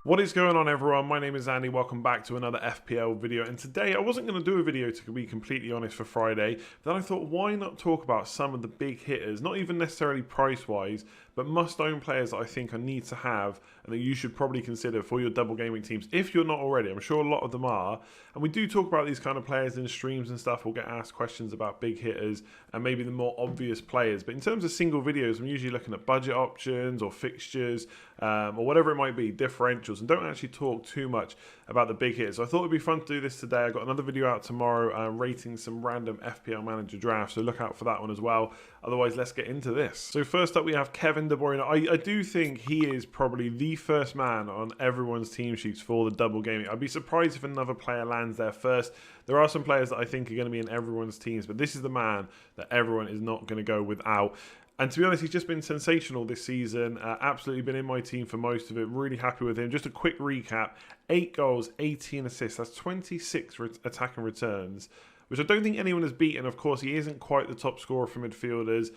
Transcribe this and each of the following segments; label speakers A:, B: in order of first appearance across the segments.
A: What is going on, everyone? My name is Andy. Welcome back to another FPL video. And today I wasn't going to do a video, to be completely honest, for Friday. But then I thought, why not talk about some of the big hitters, not even necessarily price-wise, but must-own players that I think I need to have and that you should probably consider for your double gaming teams if you're not already. I'm sure a lot of them are. And we do talk about these kind of players in streams and stuff. We'll get asked questions about big hitters and maybe the more obvious players. But in terms of single videos, I'm usually looking at budget options or fixtures or whatever it might be, differentials, and don't actually talk too much about the big hitters. So I thought it'd be fun to do this today. I got another video out tomorrow rating some random FPL manager drafts, so look out for that one as well. Otherwise, let's get into this. So first up, we have Kevin De Bruyne. I do think he is probably the first man on everyone's team sheets for the double gaming. I'd be surprised if another player lands there first. There are some players that I think are going to be in everyone's teams, but this is the man that everyone is not going to go without. And to be honest, he's just been sensational this season. Absolutely been in my team for most of it. Really happy with him. Just a quick recap. 8 goals, 18 assists. That's 26 attacking returns, which I don't think anyone has beaten. Of course, he isn't quite the top scorer for midfielders.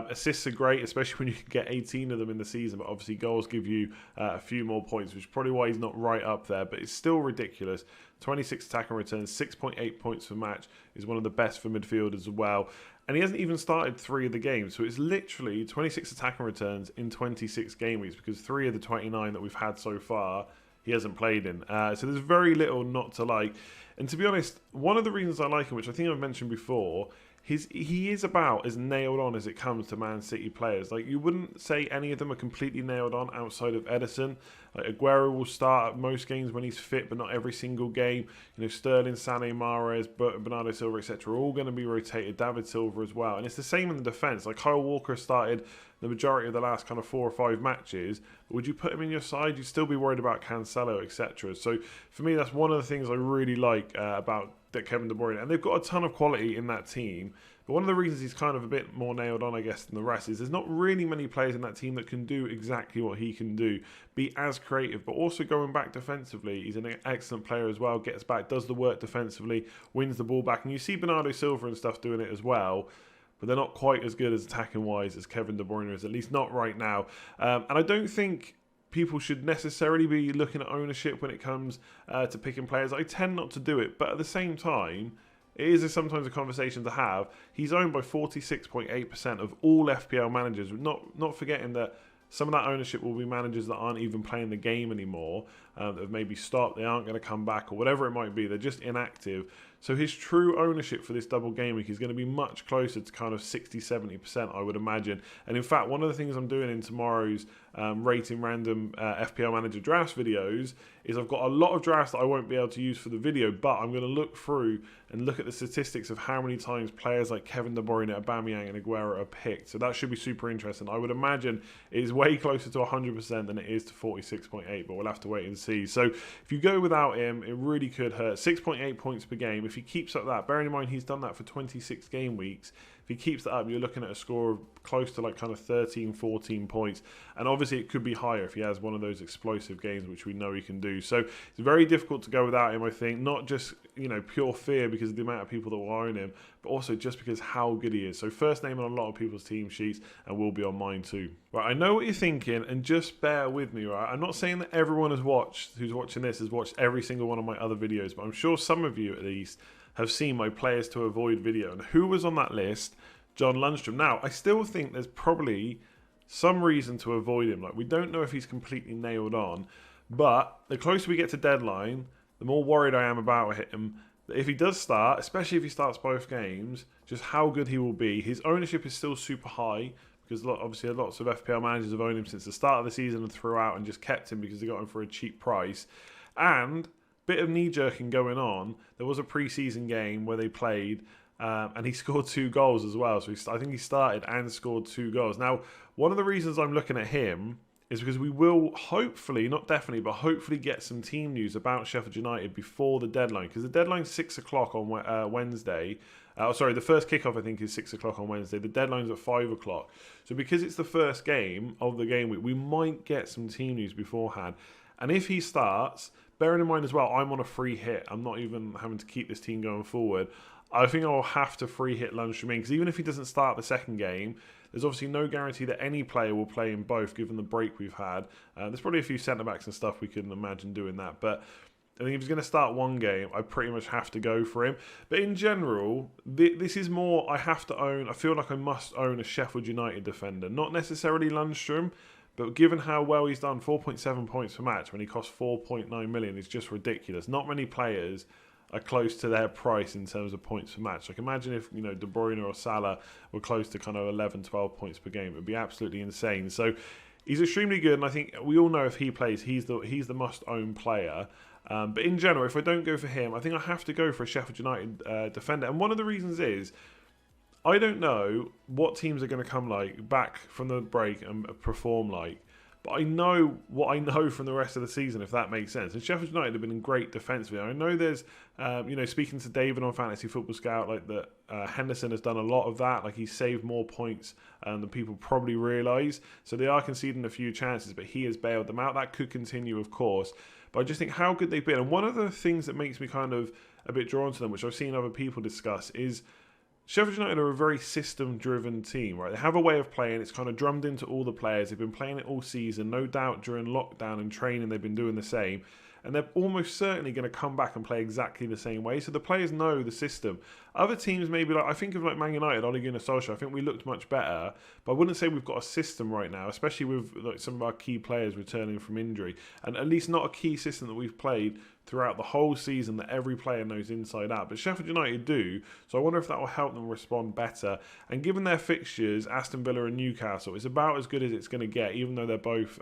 A: Assists are great, especially when you can get 18 of them in the season. But obviously, goals give you a few more points, which is probably why he's not right up there. But it's still ridiculous. 26 attacking returns, 6.8 points per match. Is one of the best for midfielders as well. And he hasn't even started 3 of the games. So it's literally 26 attacking returns in 26 game weeks, because 3 of the 29 that we've had so far, he hasn't played in. So there's very little not to like. And to be honest, one of the reasons I like him, which I think I've mentioned before, he is about as nailed on as it comes to Man City players. Like, you wouldn't say any of them are completely nailed on outside of Ederson. Like, Agüero will start at most games when he's fit, but not every single game. You know, Sterling, Sané, Mahrez, Bernardo Silva, etc. are all going to be rotated. David Silva as well. And it's the same in the defence. Like, Kyle Walker started the majority of the last kind of 4 or 5 matches. But would you put him in your side? You'd still be worried about Cancelo, etc. So for me, that's one of the things I really like about Kevin De Bruyne. And they've got a ton of quality in that team. But one of the reasons he's kind of a bit more nailed on, I guess, than the rest is there's not really many players in that team that can do exactly what he can do. Be as creative, but also going back defensively. He's an excellent player as well. Gets back, does the work defensively, wins the ball back. And you see Bernardo Silva and stuff doing it as well. But they're not quite as good as attacking-wise as Kevin De Bruyne is, at least not right now. And I don't think people should necessarily be looking at ownership when it comes to picking players. I tend not to do it, but at the same time, it is sometimes a conversation to have. He's owned by 46.8% of all FPL managers, not forgetting that some of that ownership will be managers that aren't even playing the game anymore, that have maybe stopped, they aren't going to come back, or whatever it might be. They're just inactive. So his true ownership for this double game week is going to be much closer to kind of 60-70%, I would imagine. And in fact, one of the things I'm doing in tomorrow's rating random FPL manager drafts videos is I've got a lot of drafts that I won't be able to use for the video, but I'm going to look through and look at the statistics of how many times players like Kevin De Bruyne, Aubameyang and Agüero are picked. So that should be super interesting. I would imagine it is way closer to 100% than it is to 46.8, but we'll have to wait and see. So if you go without him, it really could hurt. 6.8 points per game. If he keeps up that, bearing in mind he's done that for 26 game weeks, if he keeps that up, you're looking at a score of close to like kind of 13, 14 points. And obviously it could be higher if he has one of those explosive games, which we know he can do. So it's very difficult to go without him, I think. Not just, you know, pure fear because of the amount of people that will own him, but also just because how good he is. So first name on a lot of people's team sheets and will be on mine too. Right, I know what you're thinking, and just bear with me, right? I'm not saying that everyone who's watching this has watched every single one of my other videos, but I'm sure some of you at least have seen my players to avoid video. And who was on that list? John Lundstrom. Now, I still think there's probably some reason to avoid him. Like, we don't know if he's completely nailed on, but the closer we get to deadline, the more worried I am about him. If he does start, especially if he starts both games, just how good he will be. His ownership is still super high because obviously lots of FPL managers have owned him since the start of the season and throughout and just kept him because they got him for a cheap price. And bit of knee-jerking going on. There was a pre-season game where they played and he scored 2 goals as well. So I think he started and scored 2 goals. Now, one of the reasons I'm looking at him is because we will hopefully, not definitely, but hopefully get some team news about Sheffield United before the deadline. Because the deadline's 6 o'clock on Wednesday. Sorry, the first kickoff I think is 6 o'clock on Wednesday. The deadline's at 5 o'clock. So because it's the first game of the game week, we might get some team news beforehand. And if he starts, bearing in mind as well, I'm on a free hit. I'm not even having to keep this team going forward. I think I'll have to free hit Lundstrom in because even if he doesn't start the second game, There's obviously no guarantee that any player will play in both, given the break we've had. There's probably a few centre-backs and stuff we can imagine doing that, but I think if he's going to start one game, I pretty much have to go for him. But in general, this is more I have to own. I feel like I must own a Sheffield United defender. Not necessarily Lundstrom, but given how well he's done, 4.7 points per match when he costs 4.9 million is just ridiculous. Not many players are close to their price in terms of points per match. Like imagine if, you know, De Bruyne or Salah were close to kind of 11, 12 points per game. It would be absolutely insane. So he's extremely good, and I think we all know if he plays, he's the must-own player. But in general, if I don't go for him, I think I have to go for a Sheffield United defender. And one of the reasons is, I don't know what teams are going to come like back from the break and perform like. But I know what I know from the rest of the season, if that makes sense. And Sheffield United have been great defensively. I know there's, speaking to Davern on Fantasy Football Scout, like that Henderson has done a lot of that. Like he's saved more points than people probably realise. So they are conceding a few chances, but he has bailed them out. That could continue, of course. But I just think how good they've been. And one of the things that makes me kind of a bit drawn to them, which I've seen other people discuss, is Sheffield United are a very system-driven team, right? They have a way of playing. It's kind of drummed into all the players. They've been playing it all season. No doubt during lockdown and training they've been doing the same. And they're almost certainly going to come back and play exactly the same way. So the players know the system. Other teams maybe, like I think of like Man United, Ole Gunnar Solskjaer, I think we looked much better. But I wouldn't say we've got a system right now, especially with like some of our key players returning from injury. And at least not a key system that we've played throughout the whole season that every player knows inside out. But Sheffield United do, so I wonder if that will help them respond better. And given their fixtures, Aston Villa and Newcastle, it's about as good as it's going to get, even though they're both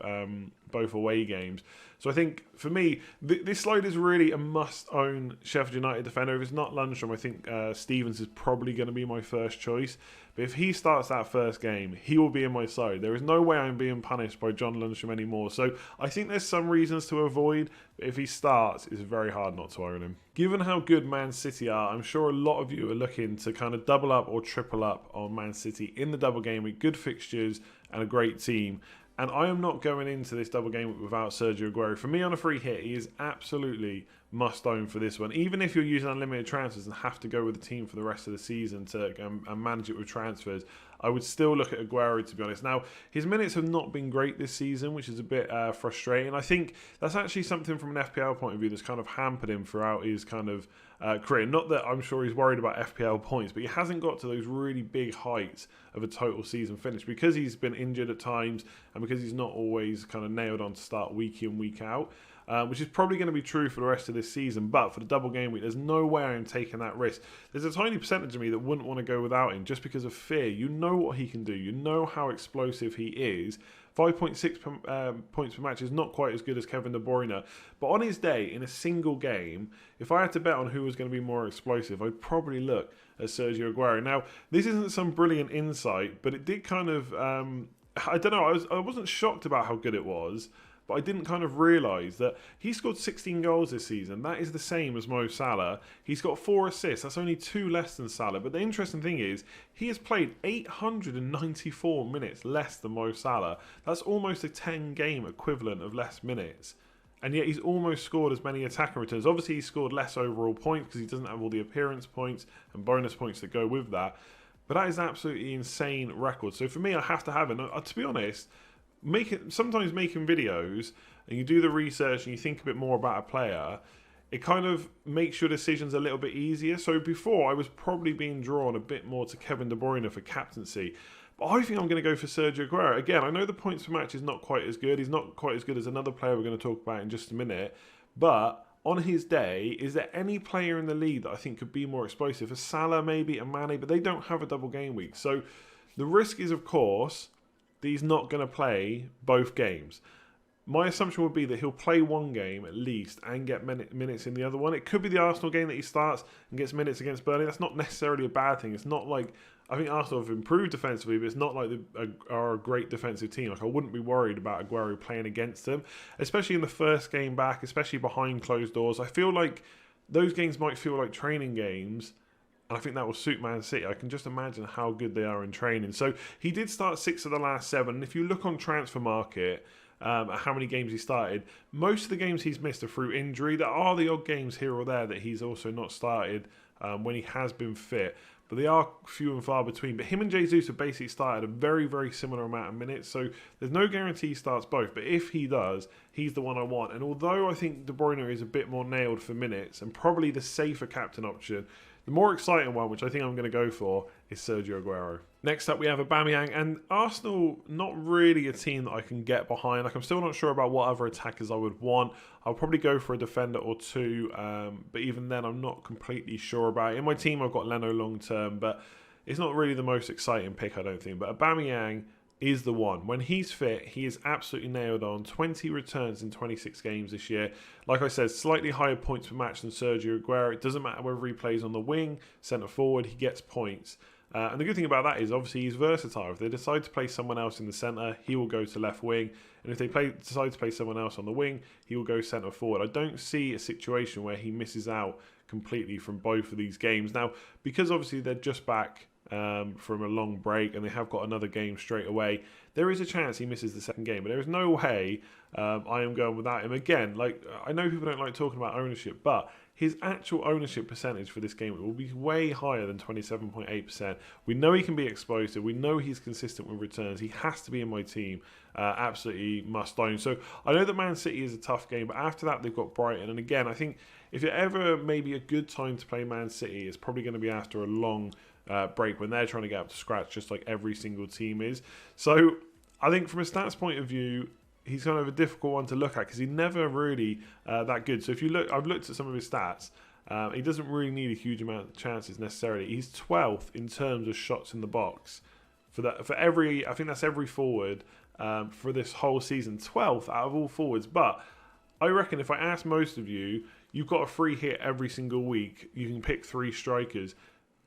A: away games. So I think, for me, this slide is really a must-own Sheffield United defender. If it's not Lundstrom, I think Stevens is probably going to be my first choice. But if he starts that first game, he will be in my side. There is no way I'm being punished by John Lundstrom anymore. So I think there's some reasons to avoid. But if he starts, it's very hard not to own him. Given how good Man City are, I'm sure a lot of you are looking to kind of double up or triple up on Man City in the double game with good fixtures and a great team. And I am not going into this double game without Sergio Agüero. For me, on a free hit, he is absolutely must-own for this one. Even if you're using unlimited transfers and have to go with the team for the rest of the season to and manage it with transfers, I would still look at Agüero, to be honest. Now, his minutes have not been great this season, which is a bit frustrating. I think that's actually something from an FPL point of view that's kind of hampered him throughout his kind of career. Not that I'm sure he's worried about FPL points, but he hasn't got to those really big heights of a total season finish because he's been injured at times and because he's not always kind of nailed on to start week in, week out. Which is probably going to be true for the rest of this season. But for the double game week, there's no way I'm taking that risk. There's a tiny percentage of me that wouldn't want to go without him just because of fear. You know what he can do. You know how explosive he is. 5.6 points per match is not quite as good as Kevin De Bruyne. But on his day, in a single game, if I had to bet on who was going to be more explosive, I'd probably look at Sergio Agüero. Now, this isn't some brilliant insight, but it did kind of... I don't know, I wasn't shocked about how good it was, but I didn't kind of realise that he scored 16 goals this season. That is the same as Mo Salah. He's got 4 assists. That's only 2 less than Salah. But the interesting thing is, he has played 894 minutes less than Mo Salah. That's almost a 10-game equivalent of less minutes. And yet he's almost scored as many attacking returns. Obviously, he's scored less overall points because he doesn't have all the appearance points and bonus points that go with that. But that is an absolutely insane record. So for me, I have to have it. To be honest... sometimes making videos and you do the research and you think a bit more about a player, it kind of makes your decisions a little bit easier. So before, I was probably being drawn a bit more to Kevin De Bruyne for captaincy. But I think I'm going to go for Sergio Agüero. Again, I know the points per match is not quite as good. He's not quite as good as another player we're going to talk about in just a minute. But on his day, is there any player in the league that I think could be more explosive? A Salah maybe, a Mane, but they don't have a double game week. So the risk is, of course... he's not going to play both games. My assumption would be that he'll play one game at least and get minutes in the other one. It could be the Arsenal game that he starts and gets minutes against Burnley. That's not necessarily a bad thing. It's not like... I think Arsenal have improved defensively, but it's not like they are a great defensive team. Like I wouldn't be worried about Agüero playing against them, especially in the first game back, especially behind closed doors. I feel like those games might feel like training games, and I think that will suit Man City. I can just imagine how good they are in training. So he did start 6 of the last 7. And if you look on Transfer Market at how many games he started, most of the games he's missed are through injury. There are the odd games here or there that he's also not started when he has been fit. but they are few and far between. But him and Jesus have basically started a very, very similar amount of minutes, so there's no guarantee he starts both. But if he does, he's the one I want. And although I think De Bruyne is a bit more nailed for minutes and probably the safer captain option, the more exciting one, which I think I'm going to go for, is Sergio Agüero. Next up, we have Aubameyang, and Arsenal, not really a team that I can get behind. Like, I'm still not sure about what other attackers I would want. I'll probably go for a defender or two, but even then, I'm not completely sure about it. In my team, I've got Leno long term, but it's not really the most exciting pick, I don't think. But Aubameyang is the one. When he's fit, he is absolutely nailed on. 20 returns in 26 games this year. Like I said, slightly higher points per match than Sergio Agüero. It doesn't matter whether he plays on the wing, centre forward, he gets points. And the good thing about that is, obviously, he's versatile. If they decide to play someone else in the centre, he will go to left wing. And if they decide to play someone else on the wing, he will go centre forward. I don't see a situation where he misses out completely from both of these games. Now, because obviously they're just back from a long break and they have got another game straight away, there is a chance he misses the second game, but there is no way I am going without him. Again, like, I know people don't like talking about ownership, but his actual ownership percentage for this game will be way higher than 27.8%. We know he can be explosive. We know he's consistent with returns. He has to be in my team. Absolutely must own. So I know that Man City is a tough game, but after that they've got Brighton. And again, I think if you're ever maybe a good time to play Man City, it's probably going to be after a long break when they're trying to get up to scratch, just like every single team is. So I think from a stats point of view, he's kind of a difficult one to look at because he's never really that good. So if you look, I've looked at some of his stats. He doesn't really need a huge amount of chances necessarily. He's 12th in terms of shots in the box for every. I think that's every forward for this whole season. 12th out of all forwards. But I reckon if I ask most of you, you've got a free hit every single week. You can pick 3 strikers.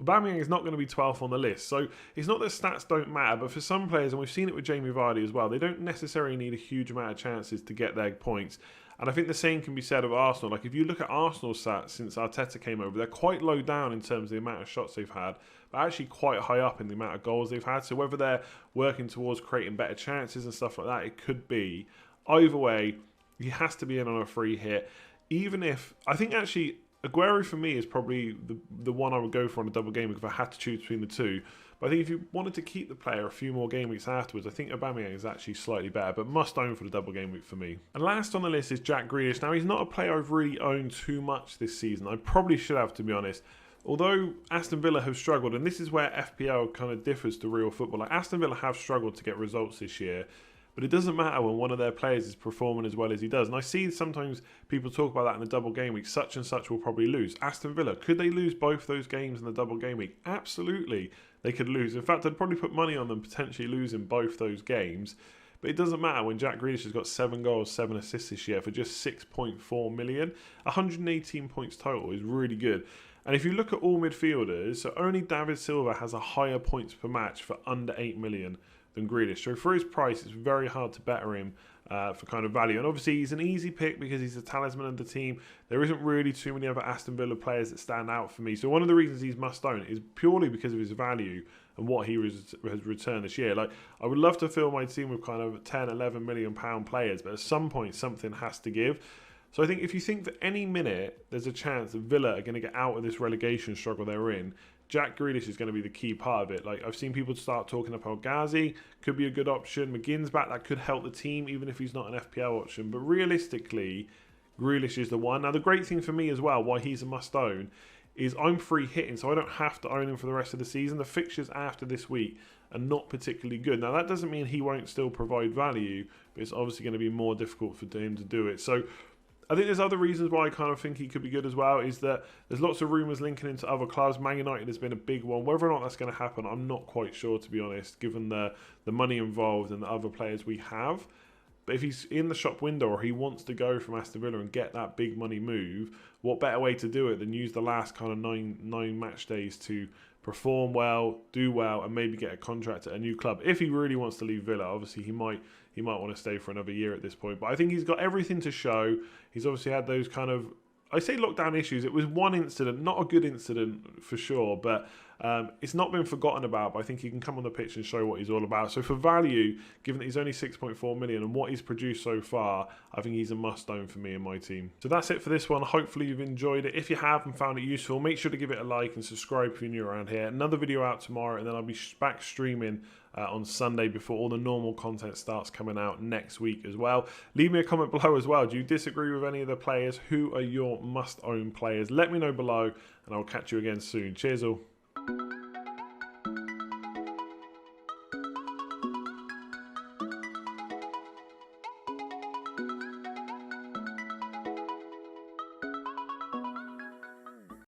A: Aubameyang is not going to be 12th on the list. So it's not that stats don't matter, but for some players, and we've seen it with Jamie Vardy as well, they don't necessarily need a huge amount of chances to get their points. And I think the same can be said of Arsenal. Like, if you look at Arsenal's stats since Arteta came over, they're quite low down in terms of the amount of shots they've had, but actually quite high up in the amount of goals they've had. So whether they're working towards creating better chances and stuff like that, it could be. Either way, he has to be in on a free hit. Even if, I think actually, Agüero for me is probably the one I would go for on a double game if I had to choose between the two. But I think if you wanted to keep the player a few more game weeks afterwards, I think Aubameyang is actually slightly better, but must own for the double game week for me. And last on the list is Jack Grealish. Now, he's not a player I've really owned too much this season. I probably should have, to be honest. Although Aston Villa have struggled, and this is where FPL kind of differs to real football. Like, Aston Villa have struggled to get results this year. But it doesn't matter when one of their players is performing as well as he does. And I see sometimes people talk about that in the double game week. Such and such will probably lose. Aston Villa, could they lose both those games in the double game week? Absolutely, they could lose. In fact, I'd probably put money on them potentially losing both those games. But it doesn't matter when Jack Grealish has got 7 goals, 7 assists this year for just 6.4 million. 118 points total is really good. And if you look at all midfielders, so only David Silva has a higher points per match for under 8 million. Than Grealish. So for his price, it's very hard to better him for kind of value. And obviously, he's an easy pick because he's a talisman of the team. There isn't really too many other Aston Villa players that stand out for me. So one of the reasons he's must own is purely because of his value and what he has returned this year. Like, I would love to fill my team with kind of 10, 11 million pound players, but at some point, something has to give. So I think if you think that any minute there's a chance that Villa are going to get out of this relegation struggle they're in, Jack Grealish is going to be the key part of it. Like, I've seen people start talking up El Ghazi, could be a good option. McGinn's back, that could help the team, even if he's not an FPL option. But realistically, Grealish is the one. Now, the great thing for me as well, why he's a must-own, is I'm free hitting, so I don't have to own him for the rest of the season. The fixtures after this week are not particularly good. Now, that doesn't mean he won't still provide value, but it's obviously going to be more difficult for him to do it. So I think there's other reasons why I kind of think he could be good as well, is that there's lots of rumours linking into other clubs. Man United has been a big one. Whether or not that's going to happen, I'm not quite sure, to be honest, given the money involved and the other players we have. But if he's in the shop window or he wants to go from Aston Villa and get that big money move, what better way to do it than use the last kind of nine match days to perform well, do well, and maybe get a contract at a new club. If he really wants to leave Villa, obviously he might want to stay for another year at this point. But I think he's got everything to show. He's obviously had those kind of, I say lockdown issues. It was one incident, not a good incident for sure, but It's not been forgotten about, but I think he can come on the pitch and show what he's all about. So for value, given that he's only 6.4 million and what he's produced so far, I think he's a must-own for me and my team. So that's it for this one. Hopefully you've enjoyed it. If you have and found it useful, make sure to give it a like and subscribe if you're new around here. Another video out tomorrow, and then I'll be back streaming on Sunday before all the normal content starts coming out next week as well. Leave me a comment below as well. Do you disagree with any of the players? Who are your must-own players? Let me know below, and I'll catch you again soon. Cheers all.